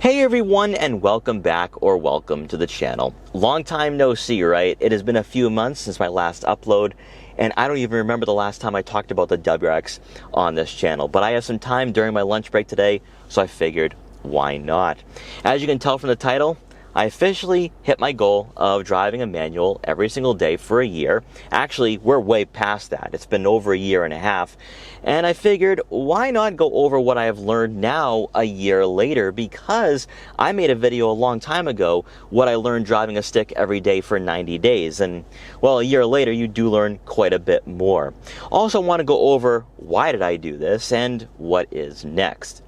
Hey everyone, and welcome back or welcome to the channel. Long time no see, right? It has been a few months since my last upload, and I don't even remember the last time I talked about the WRX on this channel, but I have some time during my lunch break today, so I figured, why not? As you can tell from the title, I officially hit my goal of driving a manual every single day for a year. Actually, we're way past that. It's been over a year and a half. And I figured, why not go over what I have learned now a year later? Because I made a video a long time ago, what I learned driving a stick every day for 90 days. And well, a year later, you do learn quite a bit more. Also, I want to go over why did I do this and what is next.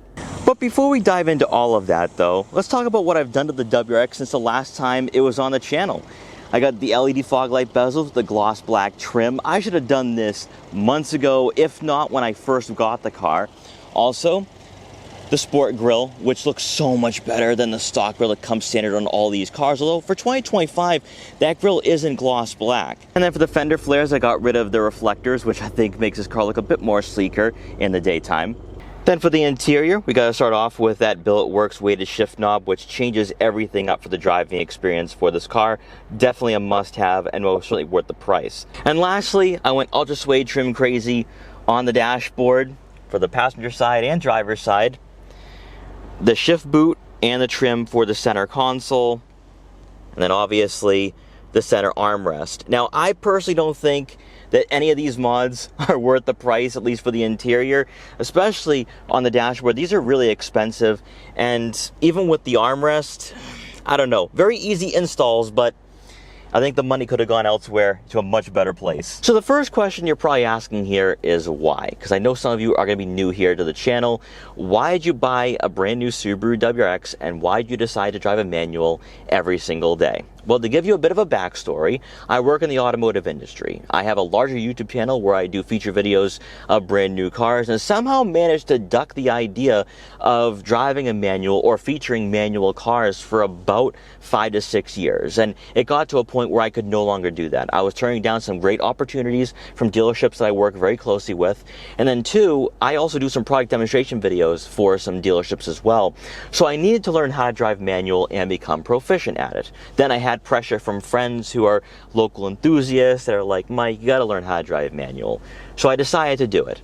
But before we dive into all of that though, let's talk about what I've done to the WRX since the last time it was on the channel. I got the LED fog light bezels with the gloss black trim. I should have done this months ago, if not when I first got the car. Also, the sport grille, which looks so much better than the stock grille that comes standard on all these cars. Although for 2025, that grille isn't gloss black. And then for the fender flares, I got rid of the reflectors, which I think makes this car look a bit more sleeker in the daytime. Then for the interior, we got to start off with that Billet Works weighted shift knob, which changes everything up for the driving experience for this car. Definitely a must-have and most certainly worth the price. And lastly, I went ultra suede trim crazy on the dashboard for the passenger side and driver's side. The shift boot and the trim for the center console. And then obviously the center armrest. Now, I personally don't think that any of these mods are worth the price, at least for the interior, especially on the dashboard. These are really expensive, and even with the armrest, I don't know, very easy installs, but I think the money could have gone elsewhere to a much better place. So the first question you're probably asking here is why? Because I know some of you are going to be new here to the channel. Why did you buy a brand new Subaru WRX, and why did you decide to drive a manual every single day? Well, to give you a bit of a backstory, I work in the automotive industry. I have a larger YouTube channel where I do feature videos of brand new cars, and somehow managed to duck the idea of driving a manual or featuring manual cars for about 5 to 6 years. And it got to a point where I could no longer do that. I was turning down some great opportunities from dealerships that I work very closely with. And then two, I also do some product demonstration videos for some dealerships as well. So I needed to learn how to drive manual and become proficient at it. Then I had pressure from friends who are local enthusiasts that are like, Mike, you gotta learn how to drive manual. So I decided to do it.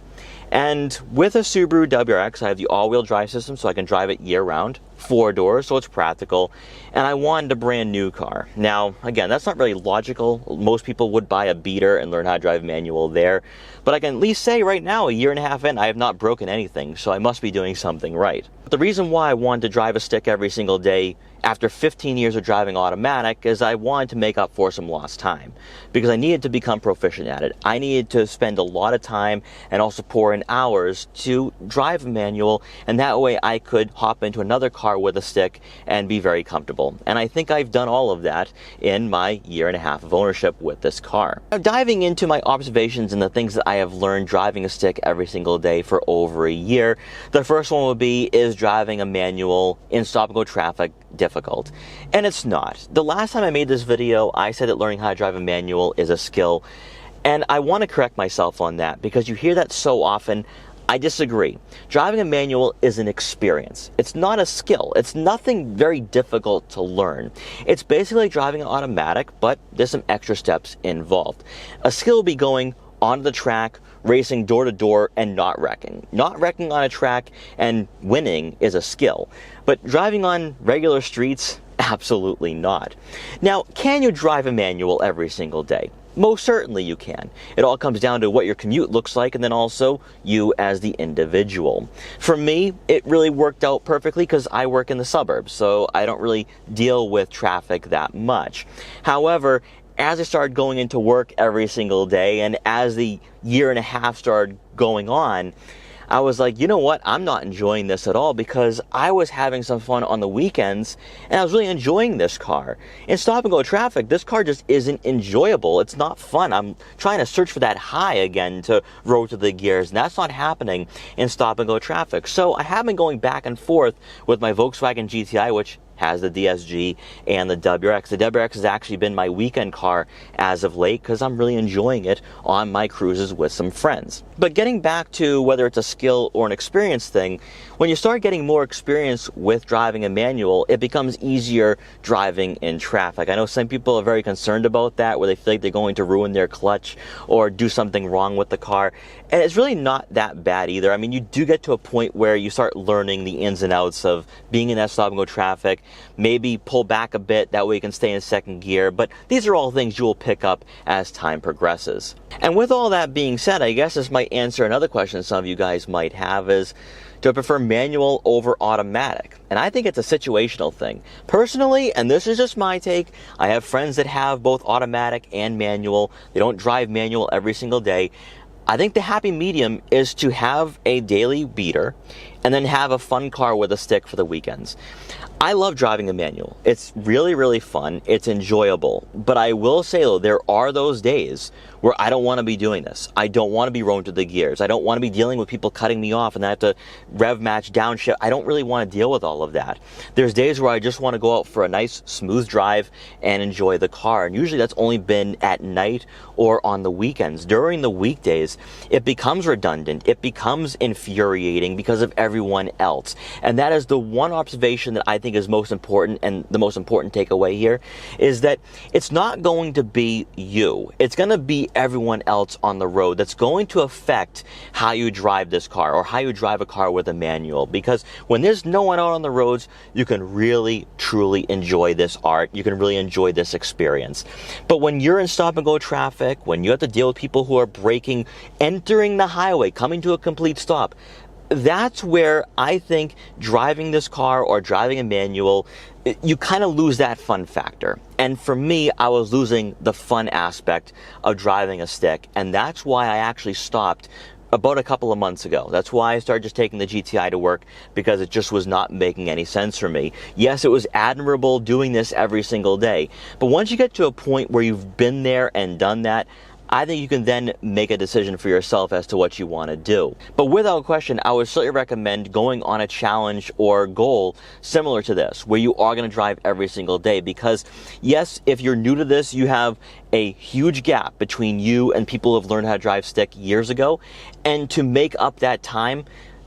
And with a Subaru WRX, I have the all-wheel drive system so I can drive it year-round, 4 doors, so it's practical, and I wanted a brand new car. Now, again, that's not really logical. Most people would buy a beater and learn how to drive manual there, but I can at least say right now, a year and a half in, I have not broken anything, so I must be doing something right. The reason why I wanted to drive a stick every single day after 15 years of driving automatic is I wanted to make up for some lost time, because I needed to become proficient at it. I needed to spend a lot of time and also pour in hours to drive a manual, and that way I could hop into another car with a stick and be very comfortable. And I think I've done all of that in my year and a half of ownership with this car. Now, diving into my observations and the things that I have learned driving a stick every single day for over a year, the first one would be, is driving a manual in stop-and-go traffic difficult? And it's not. The last time I made this video, I said that learning how to drive a manual is a skill, and I want to correct myself on that because you hear that so often. I disagree. Driving a manual is an experience. It's not a skill. It's nothing very difficult to learn. It's basically driving an automatic, but there's some extra steps involved. A skill would be going onto the track, racing door to door, and not wrecking. Not wrecking on a track and winning is a skill. But driving on regular streets, absolutely not. Now, can you drive a manual every single day? Most certainly you can. It all comes down to what your commute looks like and then also you as the individual. For me, it really worked out perfectly because I work in the suburbs, so I don't really deal with traffic that much. However, as I started going into work every single day and as the year and a half started going on, I was like, you know what, I'm not enjoying this at all because I was having some fun on the weekends and I was really enjoying this car. In stop-and-go traffic, this car just isn't enjoyable. It's not fun. I'm trying to search for that high again to roll to the gears, and that's not happening in stop-and-go traffic. So I have been going back and forth with my Volkswagen GTI, which has the DSG and the WRX. The WRX has actually been my weekend car as of late because I'm really enjoying it on my cruises with some friends. But getting back to whether it's a skill or an experience thing, when you start getting more experience with driving a manual, it becomes easier driving in traffic. I know some people are very concerned about that, where they feel like they're going to ruin their clutch or do something wrong with the car. And it's really not that bad either. I mean, you do get to a point where you start learning the ins and outs of being in that stop-and-go traffic, maybe pull back a bit, that way you can stay in second gear. But these are all things you will pick up as time progresses. And with all that being said, I guess this might answer another question some of you guys might have is, do I prefer manual over automatic? And I think it's a situational thing. Personally, and this is just my take, I have friends that have both automatic and manual. They don't drive manual every single day. I think the happy medium is to have a daily beater and then have a fun car with a stick for the weekends. I love driving a manual. It's really, really fun. It's enjoyable. But I will say though, there are those days where I don't want to be doing this. I don't want to be rolling through the gears. I don't want to be dealing with people cutting me off and I have to rev match, downshift. I don't really want to deal with all of that. There's days where I just want to go out for a nice smooth drive and enjoy the car. And usually that's only been at night or on the weekends. During the weekdays, it becomes redundant. It becomes infuriating because of everyone else. And that is the one observation that I think is most important, and the most important takeaway here is that it's not going to be you. It's going to be everyone else on the road that's going to affect how you drive this car or how you drive a car with a manual. Because when there's no one out on the roads, you can really, truly enjoy this art. You can really enjoy this experience. But when you're in stop-and-go traffic, when you have to deal with people who are braking, entering the highway, coming to a complete stop, that's where I think driving this car or driving a manual, you kind of lose that fun factor. And for me, I was losing the fun aspect of driving a stick. And that's why I actually stopped about a couple of months ago. That's why I started just taking the GTI to work, because it just was not making any sense for me. Yes, it was admirable doing this every single day. But once you get to a point where you've been there and done that, I think you can then make a decision for yourself as to what you want to do. But without question, I would certainly recommend going on a challenge or goal similar to this, where you are going to drive every single day. Because yes, if you're new to this, you have a huge gap between you and people who have learned how to drive stick years ago. And to make up that time,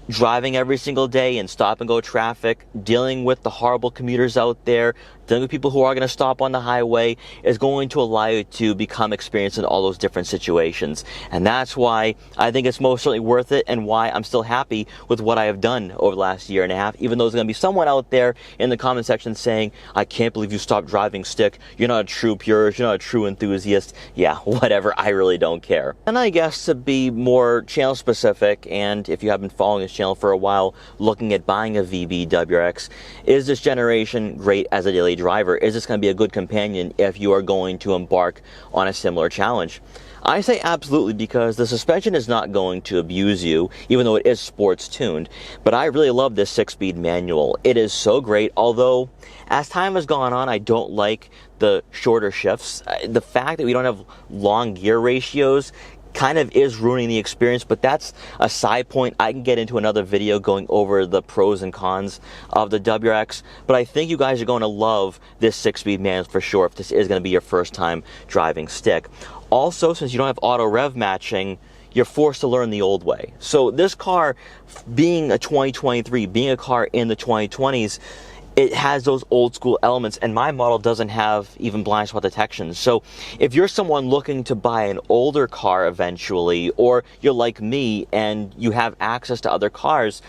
driving every single day in stop-and-go traffic, dealing with the horrible commuters out there, dealing with people who are going to stop on the highway, is going to allow you to become experienced in all those different situations. And that's why I think it's most certainly worth it, and why I'm still happy with what I have done over the last year and a half, even though there's going to be someone out there in the comment section saying, I can't believe you stopped driving stick, you're not a true purist, you're not a true enthusiast. Yeah, whatever, I really don't care. And I guess to be more channel specific, and if you have been following this channel for a while, looking at buying a VB WRX, is this generation great as a daily driver? Is this going to be a good companion if you are going to embark on a similar challenge? I say absolutely, because the suspension is not going to abuse you, even though it is sports tuned. But I really love this 6-speed manual. It is so great, although as time has gone on, I don't like the shorter shifts. The fact that we don't have long gear ratios kind of is ruining the experience, but that's a side point. I can get into another video going over the pros and cons of the WRX, but I think you guys are going to love this 6-speed manual for sure if this is going to be your first time driving stick. Also, since you don't have auto rev matching, you're forced to learn the old way. So this car, being a 2023, being a car in the 2020s, it has those old school elements, and my model doesn't have even blind spot detection. So if you're someone looking to buy an older car eventually, or you're like me and you have access to other cars,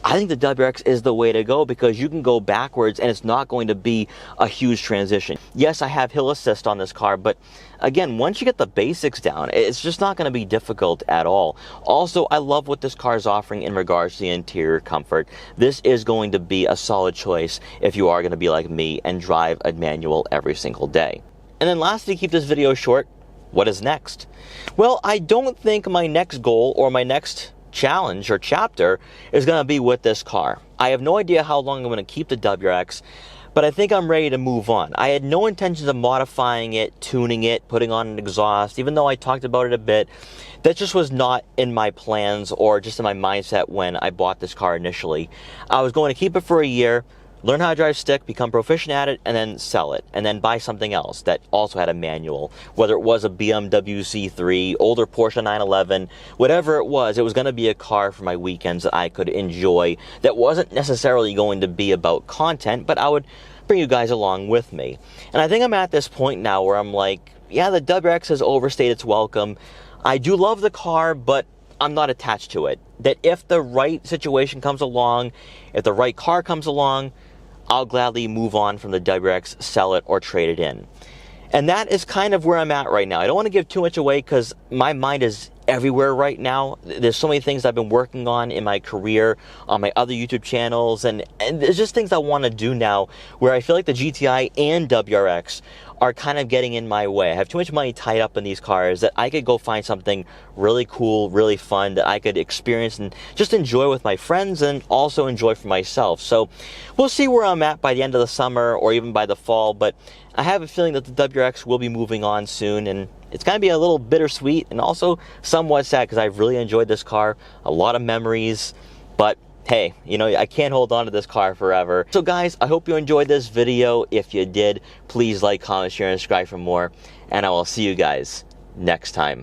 I think the WRX is the way to go, because you can go backwards and it's not going to be a huge transition. Yes, I have hill assist on this car, but again, once you get the basics down, it's just not going to be difficult at all. Also, I love what this car is offering in regards to the interior comfort. This is going to be a solid choice if you are going to be like me and drive a manual every single day. And then lastly, to keep this video short, what is next? Well, I don't think my next goal or my next challenge or chapter is going to be with this car. I have no idea how long I'm going to keep the WRX, but I think I'm ready to move on. I had no intentions of modifying it, tuning it, putting on an exhaust, even though I talked about it a bit. That just was not in my plans or just in my mindset when I bought this car initially. I was going to keep it for a year, learn how to drive stick, become proficient at it, and then sell it, and then buy something else that also had a manual. Whether it was a BMW C3, older Porsche 911, whatever it was going to be a car for my weekends that I could enjoy, that wasn't necessarily going to be about content, but I would bring you guys along with me. And I think I'm at this point now where I'm like, yeah, the WRX has overstayed its welcome. I do love the car, but I'm not attached to it. That if the right situation comes along, if the right car comes along, I'll gladly move on from the WRX, sell it, or trade it in. And that is kind of where I'm at right now. I don't want to give too much away because my mind is everywhere right now. There's so many things I've been working on in my career, on my other YouTube channels, and there's just things I want to do now where I feel like the GTI and WRX are kind of getting in my way. I have too much money tied up in these cars that I could go find something really cool, really fun that I could experience and just enjoy with my friends and also enjoy for myself. So we'll see where I'm at by the end of the summer or even by the fall, but I have a feeling that the WRX will be moving on soon, and it's going to be a little bittersweet and also somewhat sad because I've really enjoyed this car, a lot of memories, but hey, you know, I can't hold on to this car forever. So guys, I hope you enjoyed this video. If you did, please like, comment, share, and subscribe for more, and I will see you guys next time.